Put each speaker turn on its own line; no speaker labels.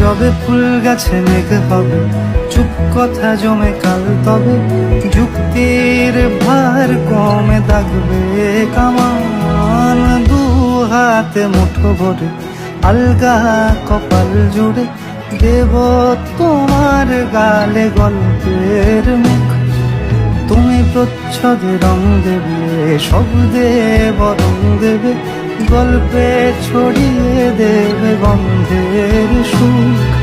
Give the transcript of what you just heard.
যবে ফুল গাছে মেঘ হবে, চুপ কথা জমে কাল তবে, যুক্তির ভার কমে থাকবে কামান। দু হাতে মুঠো ভরে আলগা কপাল জুড়ে, দেব তোমার গালে গল্পের মুখ। তুমি প্রচ্ছদে রং দেবে, শব্দে বরং দেবে, গল্পে ছড়িয়ে দেবে গন্ধের সুখ।